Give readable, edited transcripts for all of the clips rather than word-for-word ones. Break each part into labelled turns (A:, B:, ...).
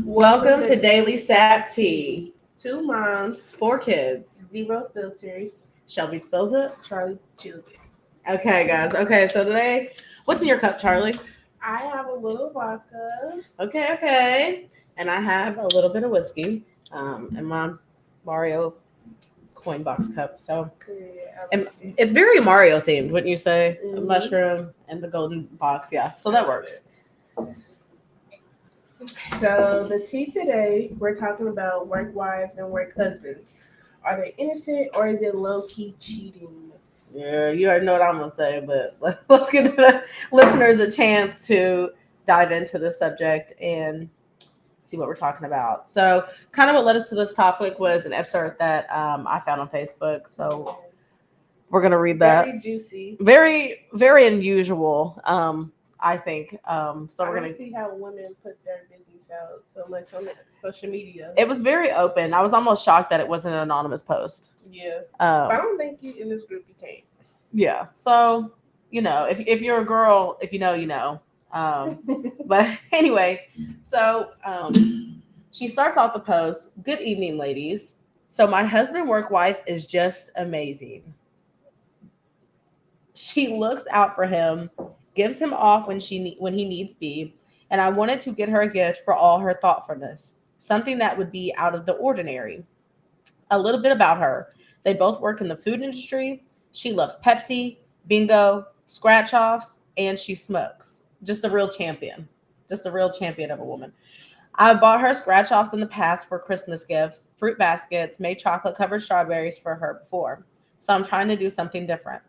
A: Welcome to Dailey Sap Tea.
B: 2 moms,
A: 4 kids.
B: 0 filters.
A: Shelby spills it.
B: Charlie chews it.
A: Okay, guys. Okay, so today, what's in your cup, Charlie?
B: I have a little vodka.
A: Okay. And I have a little bit of whiskey in my Mario coin box cup. So and it's very Mario themed, wouldn't you say? A mushroom and the golden box. Yeah, so that works.
B: So the tea today, we're talking about work wives and work husbands. Are they innocent or is it low-key cheating?
A: Yeah, you already know what I'm going to say, but let's give the listeners a chance to dive into the subject and see what we're talking about. So kind of what led us to this topic was an excerpt that I found on Facebook. So we're going to read that.
B: Very juicy.
A: Very, very unusual, I think. So we're
B: I
A: going
B: don't see how women put their business out so much on social media.
A: It was very open. I was almost shocked that it wasn't an anonymous post.
B: Yeah. But I don't think you in this group you can't.
A: Yeah. So, if you're a girl, if you know, you know. But anyway, so she starts off the post. Good evening, ladies. So my husband work wife is just amazing. She looks out for him, gives him off when he needs be, and I wanted to get her a gift for all her thoughtfulness, something that would be out of the ordinary. A little bit about her. They both work in the food industry. She loves Pepsi, bingo, scratch-offs, and she smokes. Just a real champion. Just a real champion of a woman. I bought her scratch-offs in the past for Christmas gifts, fruit baskets, made chocolate-covered strawberries for her before. So I'm trying to do something different.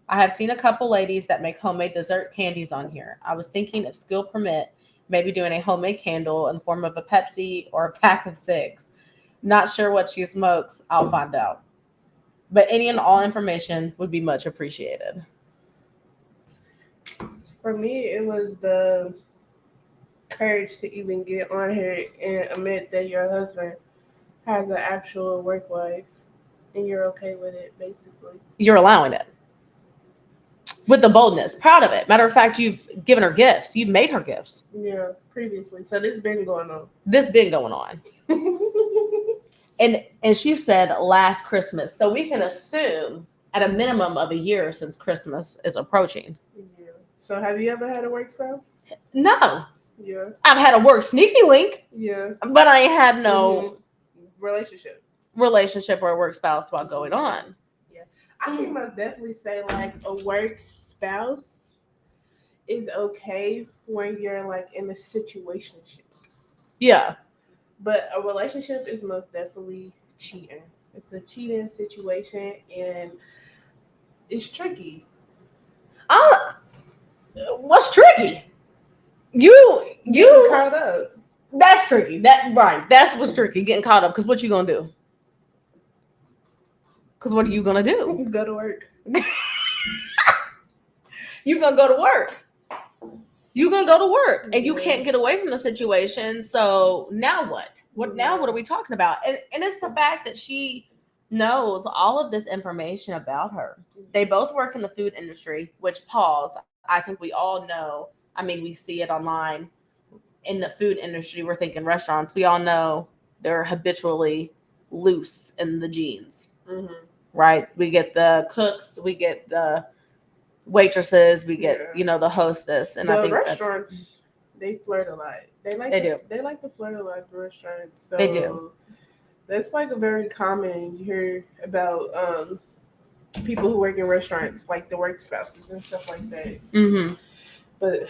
A: I have seen a couple ladies that make homemade dessert candies on here. I was thinking, if skill permit, maybe doing a homemade candle in the form of a Pepsi or a pack of cigs. Not sure what she smokes. I'll find out. But any and all information would be much appreciated.
B: For me, it was the courage to even get on here and admit that your husband has an actual work wife and you're okay with it, basically.
A: You're allowing it. With the boldness. Proud of it. Matter of fact, you've given her gifts. You've made her gifts.
B: Yeah, previously. So this been going on. And
A: she said last Christmas. So we can assume at a minimum of a year since Christmas is approaching.
B: Yeah. So have you ever had a work spouse?
A: No.
B: Yeah.
A: I've had a work sneaky link.
B: Yeah.
A: But I ain't had no
B: relationship
A: or a work spouse while going on.
B: Yeah. I think most definitely say like a work spouse is okay when you're like in a situationship.
A: Yeah.
B: But a relationship is most definitely cheating. It's a cheating situation and it's tricky.
A: What's tricky? You
B: getting caught up.
A: That's tricky. That's what's tricky. Getting caught up. Because what you gonna do? Because what are you gonna do?
B: Go to work.
A: You're gonna go to work. And you can't get away from the situation. So now what? What are we talking about? And it's the fact that she knows all of this information about her. They both work in the food industry, which I think we all know. I mean, we see it online in the food industry. We're thinking restaurants. We all know they're habitually loose in the jeans, right? We get the cooks, we get the waitresses, we get the hostess, and I think
B: restaurants they flirt a lot. They like to flirt a lot at the restaurants. So
A: they do.
B: That's like a very common. You hear about people who work in restaurants, like the work spouses and stuff like that.
A: Mm-hmm.
B: But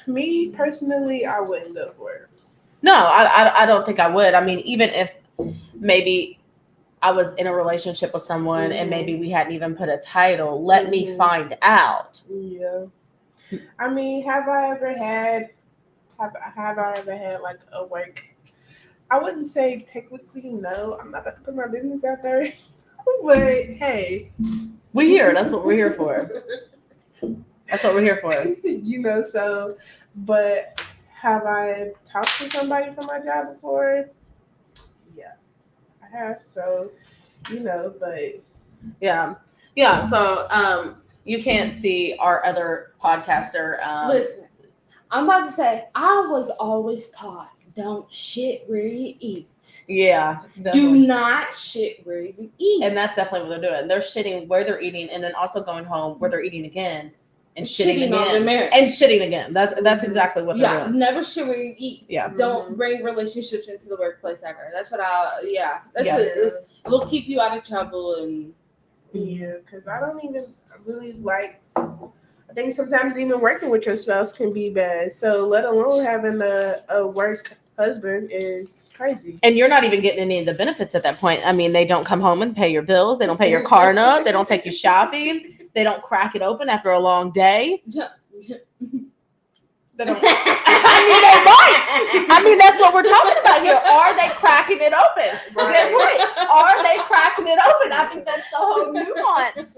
B: me personally, I wouldn't go for it.
A: No, I don't think I would. I mean, even if maybe I was in a relationship with someone and maybe we hadn't even put a title, let me find out.
B: Yeah. I mean, have I ever had like a work? I wouldn't say technically no. I'm not about to put my business out there. But hey.
A: We here. That's what we're here for.
B: So, but have I talked to somebody from my job before? Yeah, I have. So, but.
A: Yeah. So, you can't see our other podcaster.
C: Listen, I'm about to say, I was always taught don't shit where you eat.
A: Yeah,
C: Do
A: definitely.
C: not shit where you eat.
A: And that's definitely what they're doing. They're shitting where they're eating, and then also going home where they're eating again, and shitting
C: on their
A: again,
C: marriage.
A: and shitting again. That's exactly what they're
C: Yeah,
A: doing.
C: never shit where you eat.
A: Yeah.
C: Don't bring relationships into the workplace ever. That's what that's
A: Yeah.
C: it will keep you out of trouble. And
B: Yeah, because I don't even really like. I think sometimes even working with your spouse can be bad. So let alone having a work husband is crazy.
A: And you're not even getting any of the benefits at that point. I mean, they don't come home and pay your bills. They don't pay your car note. They don't take you shopping. They don't crack it open after a long day. They don't. I mean, they might. I mean, that's what we're talking about here. Are they cracking it open? Good point. Are they cracking it open? I think that's the whole nuance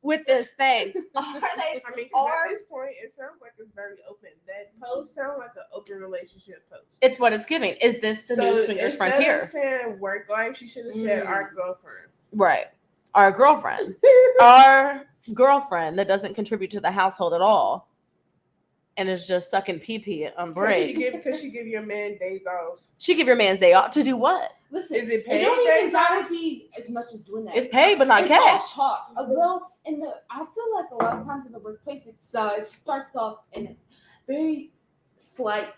A: with this thing. Are they?
B: I mean, 'cause
A: Or
B: at this point, it sounds like it's very open. That post sounds like an open relationship post.
A: it's what it's giving. Is this the new swingers
B: instead
A: frontier?
B: of saying work life, she should have said our girlfriend.
A: Right. Our girlfriend. Our girlfriend that doesn't contribute to the household at all. And is just sucking pee on break.
B: Because she give your man days off.
A: She give your man's day off to do what?
C: Listen,
B: Is it paid
C: don't even
B: days
C: gotta
B: off?
C: be as much as doing that.
A: It's paid, but not
C: It's all
A: cash.
C: talk. Well, I feel like a lot of times in the workplace, it starts off in very slight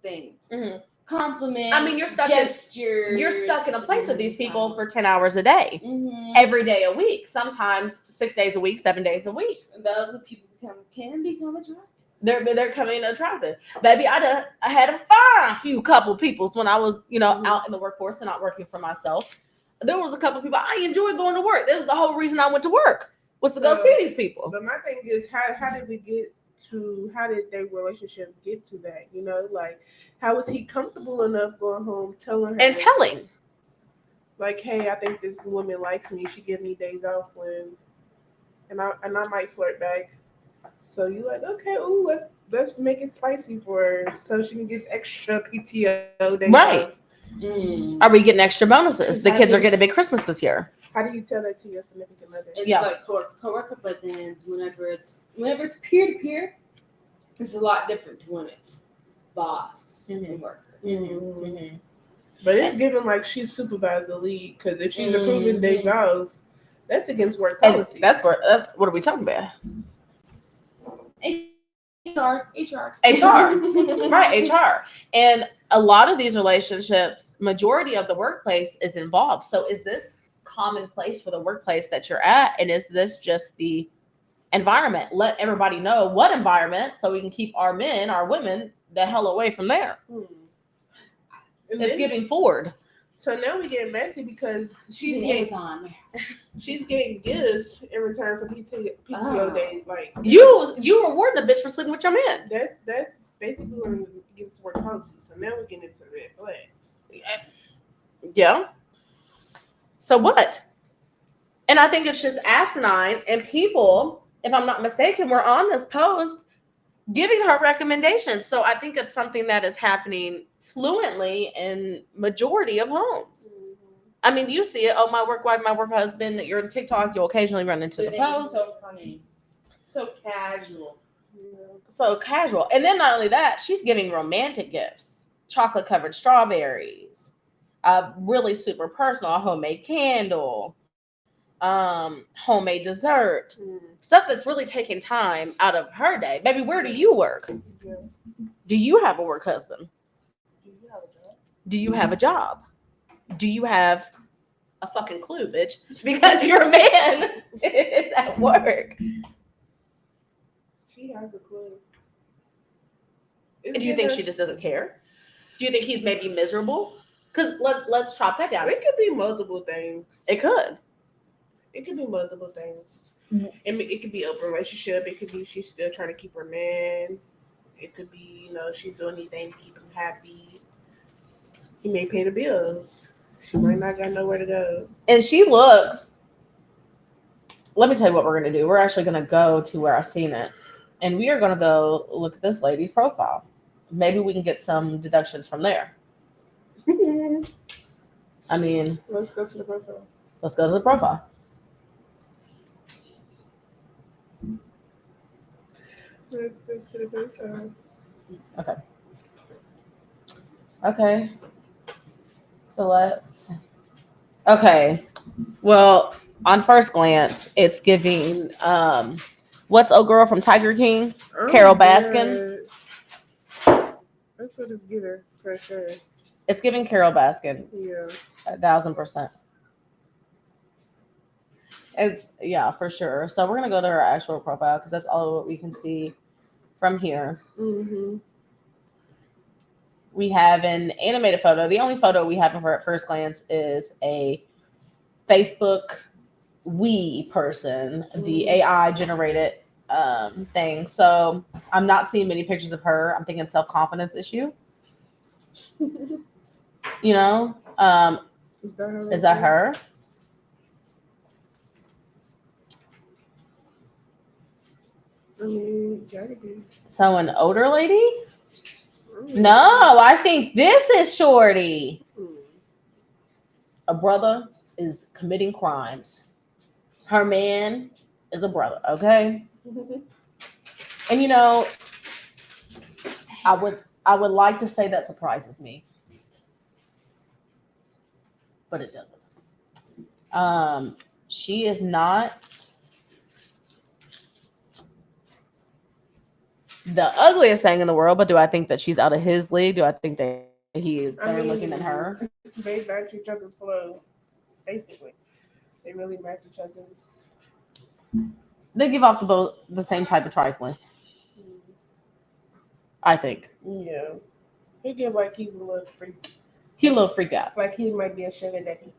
C: things.
A: Mhm.
C: Compliments.
A: I mean, you're stuck
C: gestures.
A: You're stuck in a place with these people for 10 hours a day,
C: Mm-hmm.
A: every day a week, sometimes 6 days a week, 7 days a week.
C: The other people can become attractive.
A: They're coming attractive. Baby, I had a fine few couple peoples when I was, out in the workforce and not working for myself. There was a couple people I enjoyed going to work. That was the whole reason I went to work, was to go see these people.
B: But my thing is, how did their relationship get to that? Like, how was he comfortable enough going home telling her
A: And telling.
B: Like, hey, I think this woman likes me. She give me days off and I might flirt back. So you like, okay, let's make it spicy for her so she can get extra PTO days
A: Right.
B: off.
A: Are we getting extra bonuses? The kids are getting a big Christmas this year.
B: How do you tell that to your significant other?
C: It's like co-worker, but then whenever it's peer to peer, it's a lot different to when it's boss and worker.
A: Mm-hmm.
B: But it's given like she's supervised the lead, because if she's approving days off, that's against work policy.
A: That's what are we talking about?
C: HR.
A: Right, HR. And a lot of these relationships, majority of the workplace is involved. So is this commonplace for the workplace that you're at? And is this just the environment? Let everybody know what environment so we can keep our men, our women, the hell away from there. It's giving forward.
B: So now we get messy because she's getting gifts in return for PTO days. Like
A: you rewarding a bitch for sleeping with your man.
B: That's basically what it gets work policy. So now we're getting into red flags.
A: Yeah. So what? And I think it's just asinine. And people, if I'm not mistaken, were on this post giving her recommendations. So I think it's something that is happening fluently in majority of homes. I mean, you see it. Oh, my work wife, my work husband. That you're on TikTok, you'll occasionally run into the post.
C: So funny, so casual.
A: So casual. And then not only that, she's giving romantic gifts, chocolate covered strawberries, really super personal, a homemade candle, homemade dessert, stuff that's really taking time out of her day. Baby, where do you work? Do you have a work husband? Do you have a job? Do you have a fucking clue, bitch? Because your man is at work.
B: She has a clue.
A: Do you think she just doesn't care? Do you think he's maybe miserable? Because let's chop that down.
B: It could be multiple things.
A: It could.
B: It could be multiple things. It could be open relationship. It could be she's still trying to keep her man. It could be, she's doing anything to keep him happy. He may pay the bills. She might not got nowhere to go.
A: And she looks. Let me tell you what we're going to do. We're actually going to go to where I've seen it. And we are going to go look at this lady's profile. Maybe we can get some deductions from there. I mean,
B: let's go to the profile.
A: Let's go to the profile.
B: Let's go to the profile.
A: Okay. Okay. So let's. Okay. Well, on first glance, it's giving. What's old girl from Tiger King? Carol Baskin.
B: That's what it's giving for sure.
A: It's giving Carol Baskin.
B: Yeah.
A: 1,000%. It's yeah, for sure. So we're gonna go to her actual profile because that's all what we can see from here.
B: Mm-hmm.
A: We have an animated photo. The only photo we have of her at first glance is a Facebook we person, the AI generated thing. So I'm not seeing many pictures of her. I'm thinking self-confidence issue. You know, is that her?
B: I mean, gotta be.
A: So an older lady? No, I think this is Shorty. A brother is committing crimes. Her man is a brother, okay? And you know, I would like to say that surprises me, but it doesn't. She is not the ugliest thing in the world, but do I think that she's out of his league? Do I think that he is better looking than her?
B: They match each other's clothes, basically. They really match each other's.
A: They give off the same type of trifling, I think.
B: Yeah. He give like he's a little freak.
A: He a little freaked out.
B: Like he might be a sugar daddy.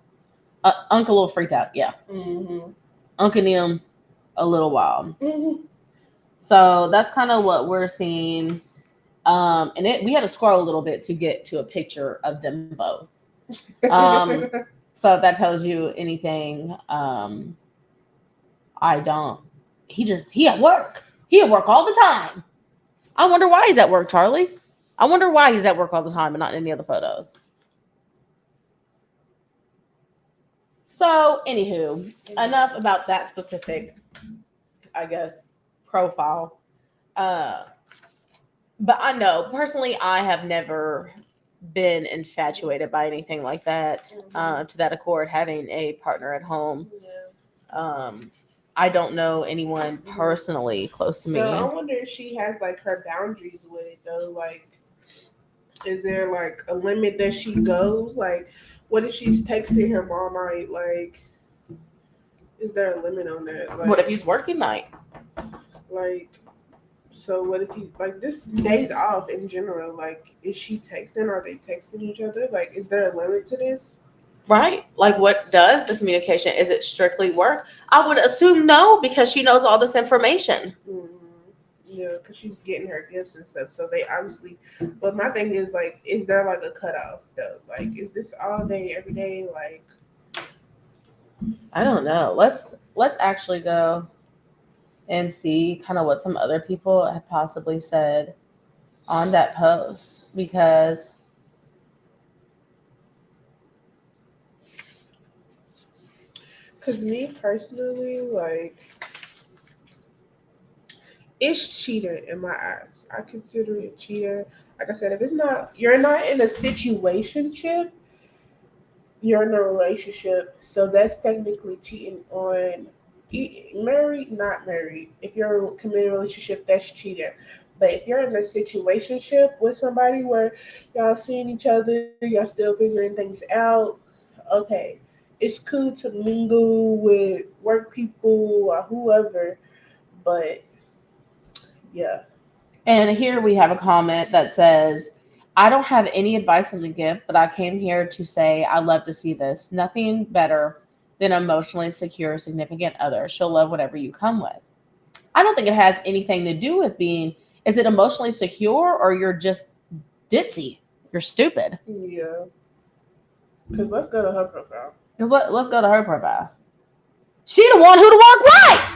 A: Uncle a little freaked out, yeah.
B: Mm-hmm.
A: Uncle Nim a little wild.
B: Mm-hmm.
A: So that's kind of what we're seeing. We had to scroll a little bit to get to a picture of them both. So if that tells you anything, I don't. He at work. He at work all the time. I wonder why he's at work, Charlie. I wonder why he's at work all the time and not in any other photos. So, anywho, enough about that specific, I guess, profile. But I know personally, I have never been infatuated by anything like that. To that accord, having a partner at home.
B: Yeah.
A: I don't know anyone personally close to me.
B: So I wonder if she has like her boundaries with it though. Like, is there like a limit that she goes? Like, what if she's texting him all night? Like, is there a limit on that? Like,
A: What if he's working night?
B: Like, so what if he like this days off in general? Like, is she texting? Are they texting each other? Like, is there a limit to this?
A: Right? Like, what does the communication? Is it strictly work? I would assume no, because she knows all this information.
B: Mm-hmm. Yeah, because she's getting her gifts and stuff. So they obviously. But my thing is like, is there like a cutoff though? Like, is this all day, every day? Like,
A: I don't know. Let's actually go and see kind of what some other people have possibly said on that post, because
B: me personally, like, it's cheating in my eyes. I consider it cheating. Like I said, if it's not, you're not in a situationship, you're in a relationship. So that's technically cheating on married, not married. If you're in a committed relationship, that's cheating. But if you're in a situationship with somebody where y'all seeing each other, y'all still figuring things out, okay, it's cool to mingle with work people or whoever. But yeah.
A: and here we have a comment that says, I don't have any advice on the gift, but I came here to say I love to see this. Nothing better than an emotionally secure significant other. She'll love whatever you come with. I don't think it has anything to do with being, is it emotionally secure or you're just ditzy? You're stupid.
B: Yeah. Because let's go to her profile.
A: Let's go to her profile. She the one who the work wife.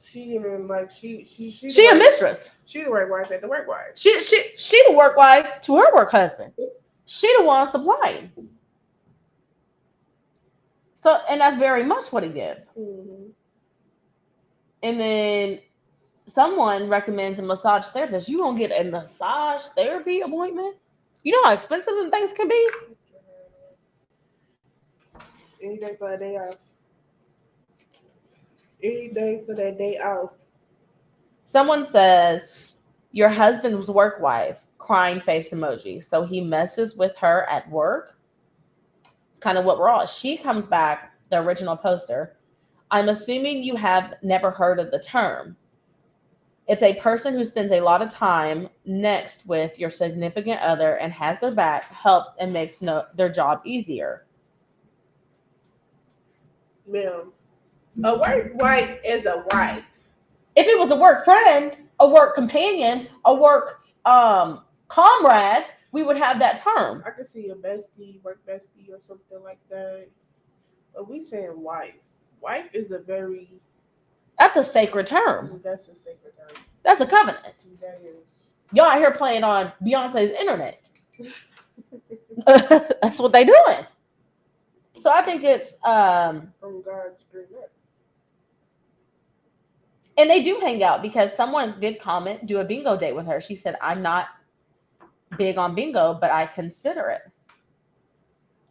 B: She even like she
A: a mistress.
B: She the work wife at the work wife.
A: She the work wife to her work husband. She the one supplying. So, and that's very much what he did.
B: Mm-hmm.
A: And then someone recommends a massage therapist. You gonna get a massage therapy appointment? You know how expensive them things can be?
B: Any day for a day off. Any day for that day off.
A: Someone says, your husband's work wife, crying face emoji. So he messes with her at work. It's kind of what we're all. She comes back, the original poster. I'm assuming you have never heard of the term. It's a person who spends a lot of time next with your significant other and has their back, helps, and makes their job easier.
B: Ma'am, a work wife is a wife.
A: If it was a work friend, a work companion, a work comrade, we would have that term.
B: I could see a bestie, work bestie, or something like that. But we saying wife. Wife is a very.
A: That's a sacred term.
B: That's a sacred term.
A: That's a covenant.
B: That is.
A: Y'all out here playing on Beyonce's internet. That's what they doing. So I think it's
B: From God's green earth.
A: and they do hang out because someone did comment, do a bingo date with her. She said, I'm not big on bingo, but I consider it.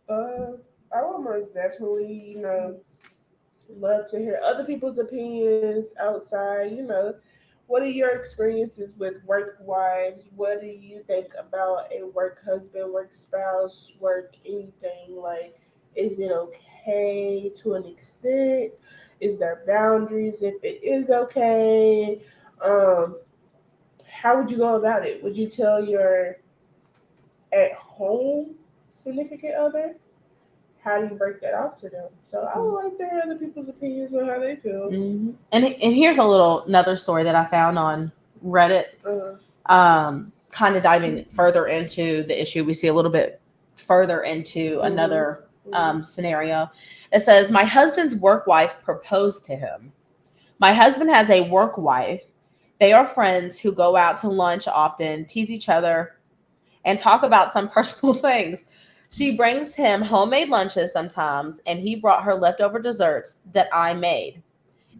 B: I would most definitely, love to hear other people's opinions outside. What are your experiences with work wives? What do you think about a work husband, work spouse, work anything? Like, is it okay to an extent? Is there boundaries if it is okay? How would you go about it? Would you tell your at home significant other? How do you break that off to them? So I would like to hear other people's opinions on how they feel.
A: Mm-hmm. And here's another story that I found on Reddit. Kind of diving further into the issue, we see a little bit further into another scenario. It says, my husband's work wife proposed to him. My husband has a work wife. They are friends who go out to lunch often, tease each other, and talk about some personal things. She brings him homemade lunches sometimes, and he brought her leftover desserts that I made.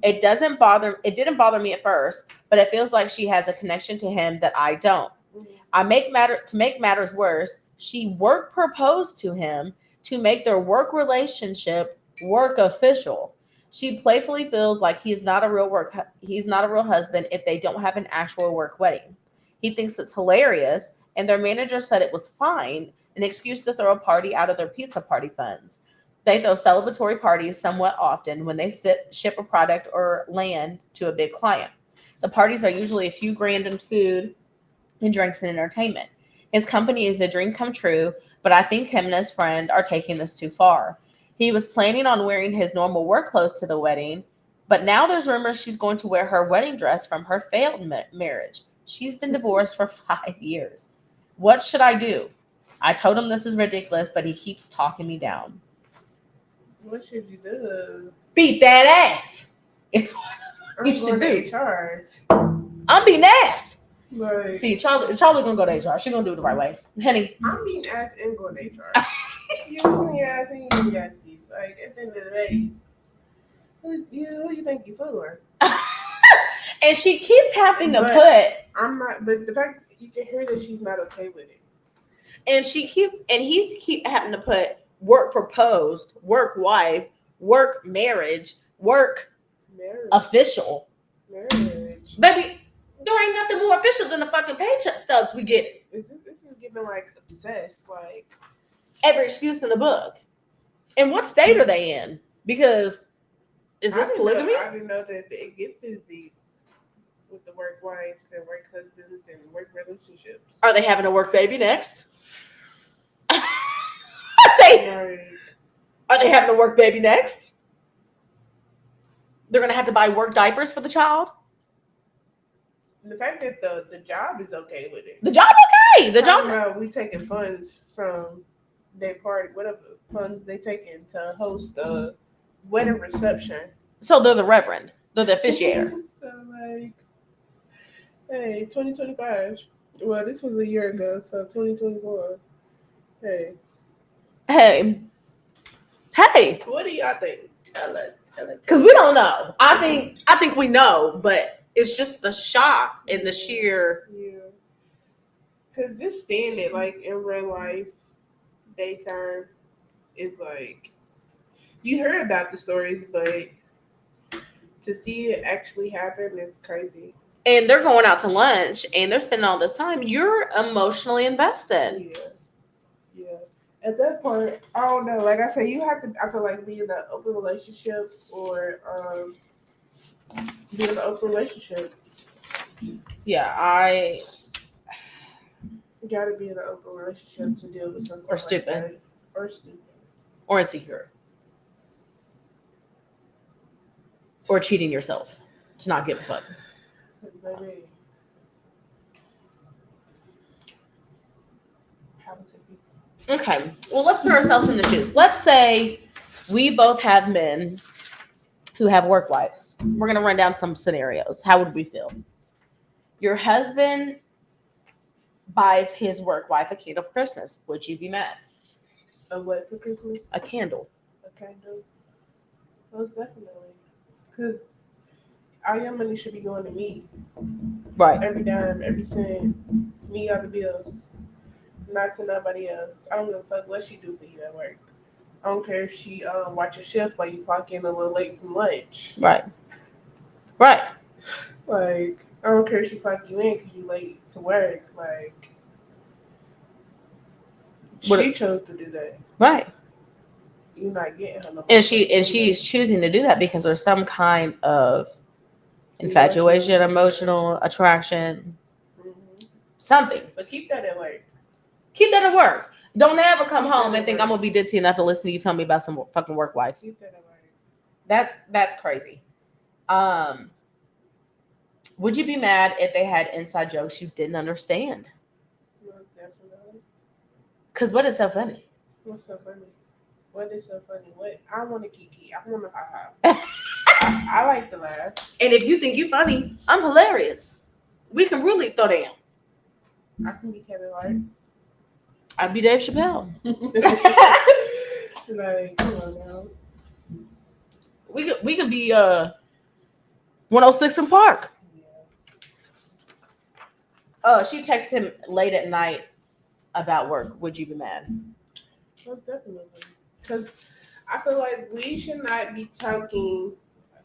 A: It didn't bother me at first, but it feels like she has a connection to him that I don't. To make matters worse, she work proposed to him to make their work relationship work official. She playfully feels like he's not a real husband if they don't have an actual work wedding. He thinks it's hilarious, and their manager said it was fine, an excuse to throw a party out of their pizza party funds. They throw celebratory parties somewhat often when they ship a product or land to a big client. The parties are usually a few grand in food and drinks and entertainment. His company is a dream come true, but I think him and his friend are taking this too far. He was planning on wearing his normal work clothes to the wedding, but now there's rumors she's going to wear her wedding dress from her failed marriage. She's been divorced for 5 years. What should I do? I told him this is ridiculous, but he keeps talking me down.
B: What should you do?
A: Beat that ass. It's
B: I'm
A: you should
B: going
A: do.
B: to HR.
A: I'm beating ass.
B: Like,
A: See, Charlie gonna go to HR. She's gonna do it the right way. Honey.
B: I'm beating ass and going to HR. You beating your ass and you beating your ass. Like, at the end of the day, who you think you fooling?
A: And she keeps having to
B: I'm not, but the fact that you can hear that she's not okay with it.
A: And he's having to put work proposed, work wife, work marriage, work official.
B: Marriage.
A: Baby, there ain't nothing more official than the fucking paycheck stubs we get.
B: This is giving like obsessed, like
A: every excuse in the book. And what state are they in? Because is this polygamy?
B: I didn't know that they get this deep with the work wives and work husbands and work relationships.
A: Are they having a work baby next? Are they having a work baby next? They're gonna have to buy work diapers for the child.
B: The fact that the job is okay with it.
A: The job okay. The job.
B: No, we taking funds from their party, whatever funds they taking to host a wedding reception.
A: So they're the reverend. They're the officiator.
B: So like, hey, 2025. Well, this was a year ago, so 2024. Hey.
A: Hey.
B: What do y'all think? Tell us.
A: Because we don't know. I think we know, but It's just the shock and the sheer.
B: Yeah. Because just seeing it like in real life, daytime, is like you hear about the stories, but to see it actually happen is crazy.
A: And they're going out to lunch and they're spending all this time. You're emotionally invested.
B: Yeah. Yeah. At that point, I don't know. Like I said, you have to. I feel like be in an open relationship or be in an open relationship.
A: Yeah,
B: You gotta be in an open relationship to deal with something
A: Or
B: like
A: stupid.
B: that. Or stupid.
A: or insecure. Or cheating yourself to not give a fuck.
B: Baby. Happens to people.
A: Okay. Well, let's put ourselves in the shoes. Let's say we both have men who have work wives. We're going to run down some scenarios. How would we feel? Your husband buys his work wife a candle for Christmas. Would you be mad?
B: A what for Christmas?
A: A candle.
B: A candle. Most definitely. Because all your money should be going to me.
A: Right.
B: Every dime, every cent. Me all the bills. Not to nobody else. I don't give a fuck what she do for you at work. I don't care if she watch a shift while you clock in a little late from lunch.
A: Right. Right.
B: Like, I don't care if she clock you in because you late to work. Like, she chose to do that.
A: Right.
B: You're not getting her no more.
A: And she's choosing to do that because there's some kind of infatuation, emotional attraction, something.
B: But keep that at work.
A: Keep that at work. Don't ever come home and think I'm gonna be ditzy enough to listen to you tell me about some fucking work wife.
B: Keep that at work.
A: That's crazy. Would you be mad if they had inside jokes you didn't understand?
B: No, definitely.
A: Cause what is so funny?
B: What's so funny? What is so funny? What I want to kiki. I want to ha. I like to laugh.
A: And if you think you're funny, I'm hilarious. We can really throw down.
B: I can be Kevin Hart.
A: I'd be Dave Chappelle.
B: Like, come on now.
A: We could be 106 in Park.
B: Yeah.
A: She texted him late at night about work. Would you be mad?
B: Most definitely. Because I feel like we should not be talking.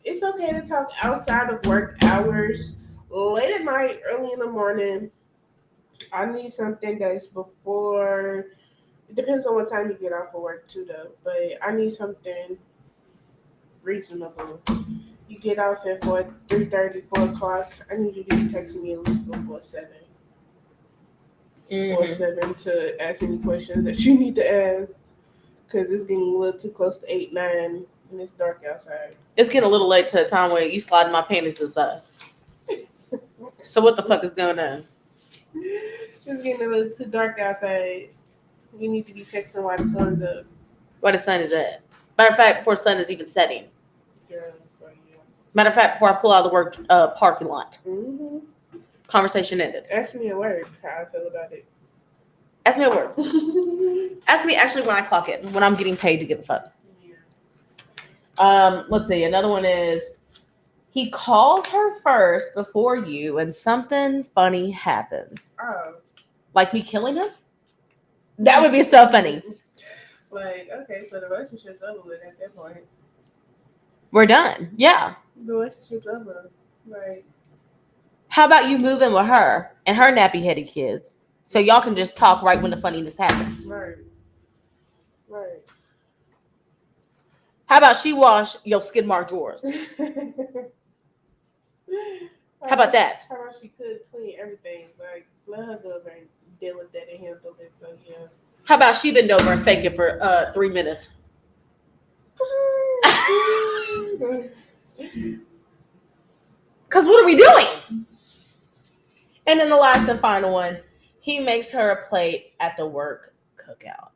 B: It's okay to talk outside of work hours, late at night, early in the morning. I need something that's before. It depends on what time you get off of work too, though. But I need something reasonable. You get off at 3:30, 4 o'clock. I need you to be texting me at least before 7. Before 7 to ask any questions that you need to ask. Because it's getting a little too close to 8, 9, and it's dark outside.
A: It's getting a little late to the time where you slide my panties to the side. So what the fuck is going on?
B: It's getting a little too dark outside. You need to be texting while the sun's up.
A: Why the sun is at? Matter of fact, before the sun is even setting.
B: Girl, so yeah.
A: Matter of fact, before I pull out of the work parking lot.
B: Mm-hmm.
A: Conversation ended.
B: Ask me at work how I feel about it.
A: Ask me at work. Ask me actually when I clock it, when I'm getting paid to give a fuck. Let's see. Another one is he calls her first before you and something funny happens.
B: Oh.
A: Like me killing him? That would be so funny.
B: Like, okay, so the relationship's over with at that point.
A: We're done. Yeah.
B: The relationship's over. Like,
A: how about you move in with her and her nappy-headed kids so y'all can just talk right when the funniness happens?
B: Right. Right.
A: How about she wash your skid mark drawers? How about that?
B: How about she could clean everything? Like, let her go over and deal with that and handle it. So, yeah.
A: How about she bend over and fake it for 3 minutes? Because what are we doing? And then the last and final one, he makes her a plate at the work cookout.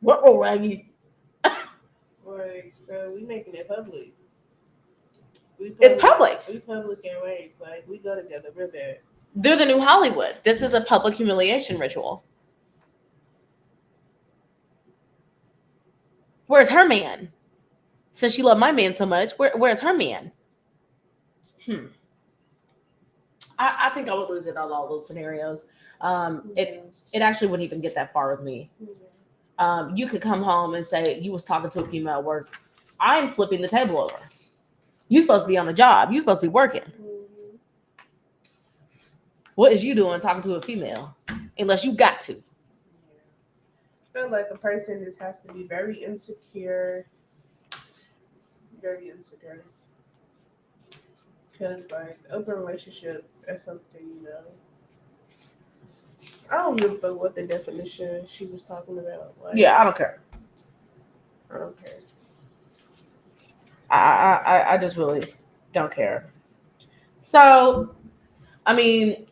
A: What will Raggy?
B: Like, so we making it public.
A: It's public.
B: We public and work. Like, we go together real bad.
A: They're the new Hollywood. This is a public humiliation ritual. Where's her man? since she loved my man so much, where's her man? I think I would lose it on all those scenarios. It actually wouldn't even get that far with me. You could come home and say you was talking to a female at work. I'm flipping the table over. You supposed to be on the job. You supposed to be working. What is you doing talking to a female? Unless you got to.
B: I feel like a person just has to be very insecure. Very insecure. Because, like, open relationship is something, I don't give a fuck what the definition she was talking about. Like,
A: Yeah, I don't care.
B: I don't care.
A: I just really don't care. So, I mean,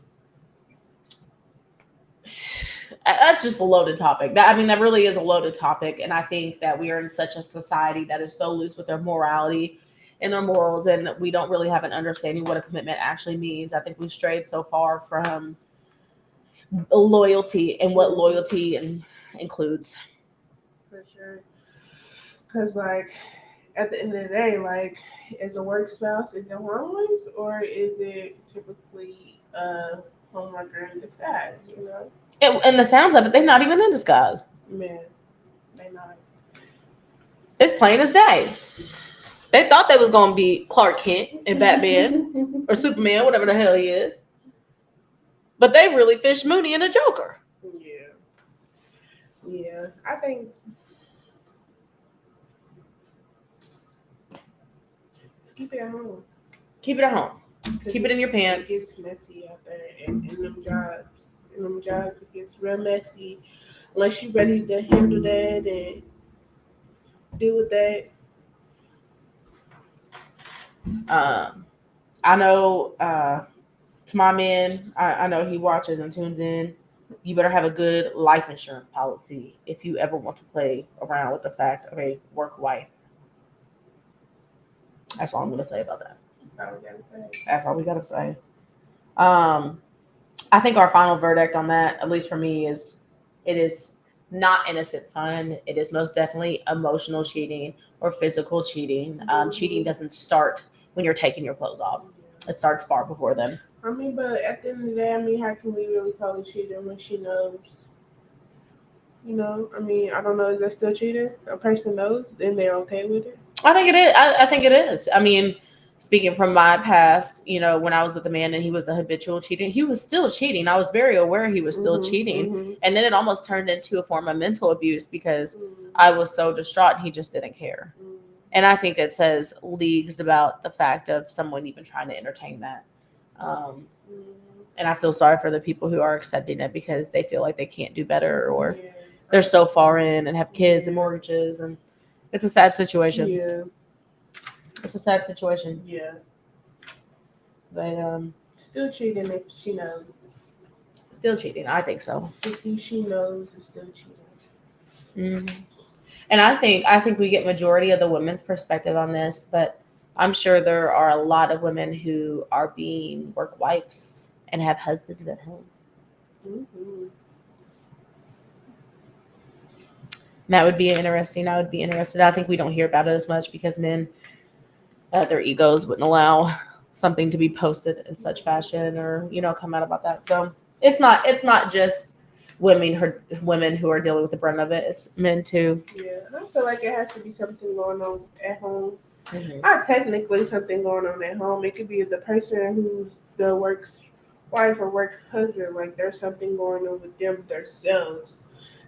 A: that's just a loaded topic. That really is a loaded topic, and I think that we are in such a society that is so loose with their morality and their morals, and we don't really have an understanding what a commitment actually means. I think we've strayed so far from loyalty and what loyalty includes.
B: For sure. Because, like, at the end of the day, like, is a work spouse, is it harmless, or is it typically a homeworker in disguise,
A: And the sounds of it, they're not even in disguise.
B: Man, they not.
A: It's plain as day. They thought they was going to be Clark Kent and Batman or Superman, whatever the hell he is. But they really Fish Mooney and a Joker.
B: Yeah, I think just keep it at home.
A: Keep it at home. Keep it in your pants.
B: It gets messy out there in them jobs. In them jobs, it gets real messy. Unless you're ready to handle that and deal with that.
A: I know to my man, I know he watches and tunes in. You better have a good life insurance policy if you ever want to play around with the fact of a work wife. That's all I'm going to say about that. That's all we got to say. I think our final verdict on that, at least for me, is it is not innocent fun. It is most definitely emotional cheating or physical cheating. Cheating doesn't start when you're taking your clothes off. It starts far before then.
B: But at the end of the day, how can we really call it cheating when she knows? I don't know. Is that still cheating? A person knows, then they're okay with it?
A: I think it is. I think it is. Speaking from my past, when I was with a man and he was a habitual cheater, he was still cheating. I was very aware he was still cheating. And then it almost turned into a form of mental abuse because I was so distraught and he just didn't care. And I think it says leagues about the fact of someone even trying to entertain that. And I feel sorry for the people who are accepting it because they feel like they can't do better or they're so far in and have kids and mortgages, and it's a sad situation.
B: Yeah.
A: It's a sad situation.
B: Yeah.
A: But
B: still cheating if she knows.
A: Still cheating, I think so.
B: If she knows, it's still cheating.
A: Mm-hmm. And I think we get majority of the women's perspective on this, but I'm sure there are a lot of women who are being work wives and have husbands at home.
B: Mm-hmm.
A: And that would be interesting. I would be interested. I think we don't hear about it as much because men, their egos wouldn't allow something to be posted in such fashion or come out about that. So it's not just women who are dealing with the brunt of it. It's men too.
B: Yeah, I feel like it has to be something going on at home.
A: Mm-hmm.
B: Not technically something going on at home. It could be the person who's the work's wife or work husband. Like there's something going on with them themselves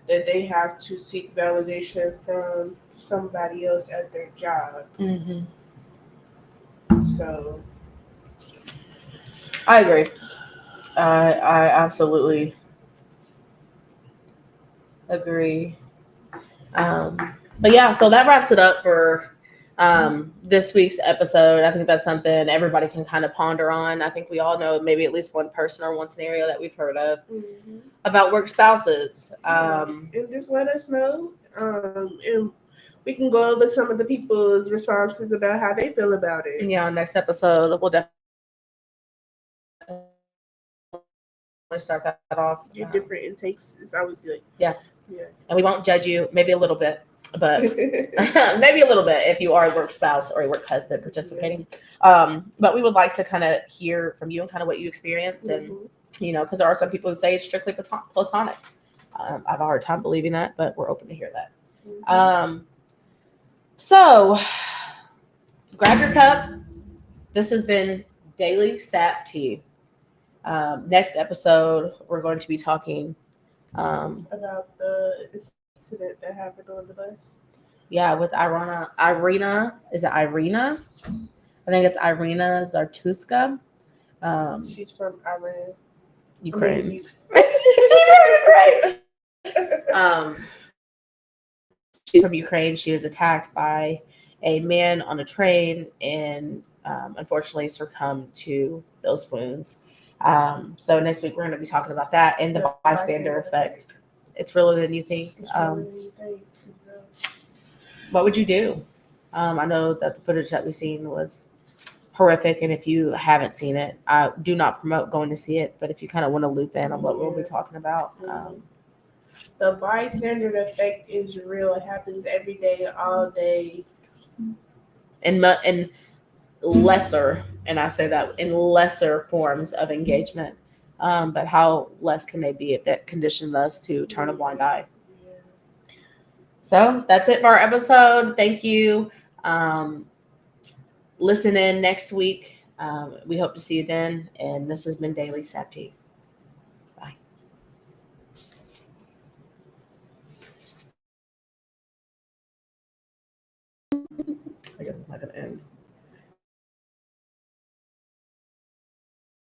B: that they have to seek validation from somebody else at their job.
A: Mm-hmm.
B: So
A: I agree. I absolutely agree. But yeah, so that wraps it up for this week's episode. I think that's something everybody can kind of ponder on. I think we all know maybe at least one person or one scenario that we've heard of about work spouses.
B: And just let us know. And we can go over some of the people's responses about how they feel about it.
A: Yeah, next episode we'll definitely start that off.
B: Your different intakes is always good.
A: Yeah. And we won't judge you, maybe a little bit. but maybe a little bit if you are a work spouse or a work husband participating. But we would like to kind of hear from you and kind of what you experience, and because there are some people who say it's strictly platonic. I have a hard time believing that, but we're open to hear that. So grab your cup. This has been Dailey Sap Tea. Next episode, we're going to be talking
B: about the incident that happened on the bus.
A: yeah, with Irina. Is it Irina? I think it's Irina Zartuska.
B: She's from Iran.
A: Ukraine. She's from Ukraine. She was attacked by a man on a train and unfortunately succumbed to those wounds. So next week we're going to be talking about that and the bystander effect. It's realer than you think. What would you do? I know that the footage that we've seen was horrific, and if you haven't seen it, I do not promote going to see it, but if you kind of want to loop in on what we'll be talking about.
B: The bystander effect is real. It happens every day, all day.
A: In lesser, and I say that in lesser forms of engagement, but how less can they be if that conditioned us to turn a blind eye? So that's it for our episode. Thank you. Listen in next week. We hope to see you then. And this has been Dailey Sap Tea. Bye. I guess it's not going to end.